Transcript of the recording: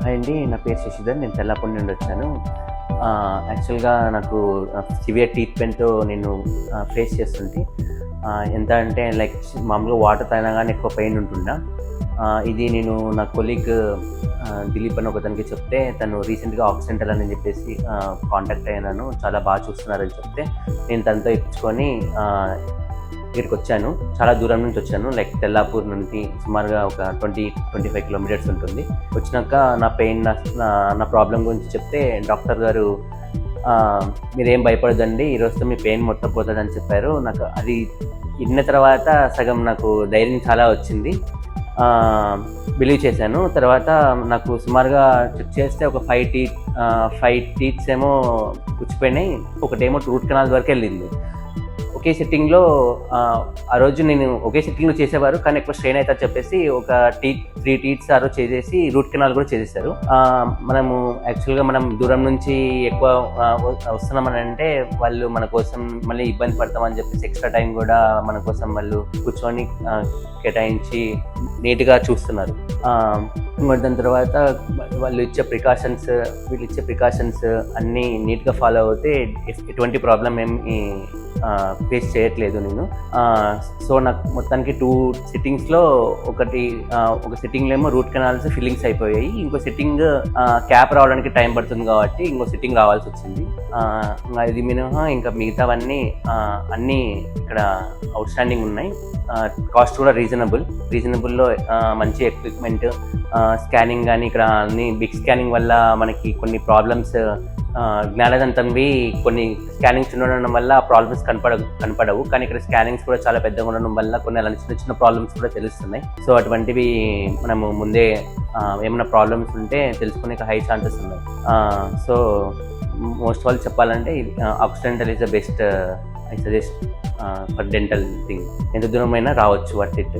Hi అండి, నా పేరు శశిధర్. నేను తెల్లాపూర్ నుండి వచ్చాను. యాక్చువల్గా నాకు సివియర్ టీత్ పెయిన్తో నేను ఫేస్ చేస్తుంటే ఎంత అంటే లైక్ మామూలుగా వాటర్ తాగినా కానీ ఎక్కువ పెయిన్ ఉంటుందా. ఇది నేను నా కొలీగ్ దిలీప్ అని ఒకతనికి చెప్తే తను రీసెంట్గా ఆక్సిడెంటల్ అని చెప్పేసి కాంటాక్ట్ అయినాను. చాలా బాగా చూస్తున్నారని చెప్తే నేను తనతో ఇచ్చుకొని ఇక్కడికి వచ్చాను. చాలా దూరం నుంచి వచ్చాను, లైక్ తెల్లాపూర్ నుండి సుమారుగా ఒక 20-25 కిలోమీటర్స్ ఉంటుంది. వచ్చినాక నా పెయిన్ నా ప్రాబ్లం గురించి చెప్తే డాక్టర్ గారు మీరేం భయపడదండి, ఈరోజుతో మీ పెయిన్ మొత్తం పోతుందని చెప్పారు. నాకు అది విన్న తర్వాత సగం నాకు ధైర్యం చాలా వచ్చింది, బిలీవ్ చేశాను. తర్వాత నాకు సుమారుగా చెక్ చేస్తే ఒక 5 టీత్స్ ఏమో పుచ్చిపోయినాయి, ఒకటేమో రూట్ కెనాల్ వరకు వెళ్ళింది. ఒకే సిట్టింగ్లో ఆ రోజు నేను ఒకే సిట్టింగ్లో చేసేవారు, కానీ ఎక్కువ స్ట్రెయిన్ అవుతా చెప్పేసి ఒక 3 టీత్స్ ఆ రోజు చేసేసి రూట్ కెనాల్ కూడా చేసేసారు. మనము యాక్చువల్గా మనం దూరం నుంచి ఎక్కువ వస్తున్నామని అంటే వాళ్ళు మన కోసం మళ్ళీ ఇబ్బంది పడతామని చెప్పేసి ఎక్స్ట్రా టైం కూడా మన కోసం వాళ్ళు కూర్చొని కేటాయించి నీట్గా చూస్తున్నారు. మరి దాని తర్వాత వీళ్ళు ఇచ్చే ప్రికాషన్స్ అన్నీ నీట్గా ఫాలో అవుతే ఎటువంటి ప్రాబ్లం ఏమి ఫేస్ చేయట్లేదు నేను. సో నాకు మొత్తానికి 2 సిట్టింగ్స్లో ఒక సిట్టింగ్లో ఏమో రూట్ కెనాల్స్ ఫిల్లింగ్స్ అయిపోయాయి, ఇంకో సిట్టింగ్ క్యాప్ రావడానికి టైం పడుతుంది కాబట్టి ఇంకో సిట్టింగ్ రావాల్సి వచ్చింది. ఇది మినహా ఇంకా మిగతావన్నీ అన్నీ ఇక్కడ అవుట్ స్టాండింగ్ ఉన్నాయి. కాస్ట్ కూడా రీజనబుల్లో మంచి ఎక్విప్మెంట్, స్కానింగ్ కానీ ఇక్కడ అన్ని బిగ్ స్కానింగ్ వల్ల మనకి కొన్ని ప్రాబ్లమ్స్ జ్ఞానదంతంవి కొన్ని స్కానింగ్స్ ఉండడం వల్ల ప్రాబ్లమ్స్ కనపడవు, కానీ ఇక్కడ స్కానింగ్స్ కూడా చాలా పెద్దగా ఉండడం వల్ల కొన్ని అలాంటి చిన్న ప్రాబ్లమ్స్ కూడా తెలుస్తున్నాయి. సో అటువంటివి మనము ముందే ఏమైనా ప్రాబ్లమ్స్ ఉంటే తెలుసుకునే హై ఛాన్సెస్ ఉన్నాయి. సో మోస్ట్ ఆల్ చెప్పాలంటే accidental is the best I suggest for dental thing. ఎంత దూరమైనా రావచ్చు అట్ ఇట్.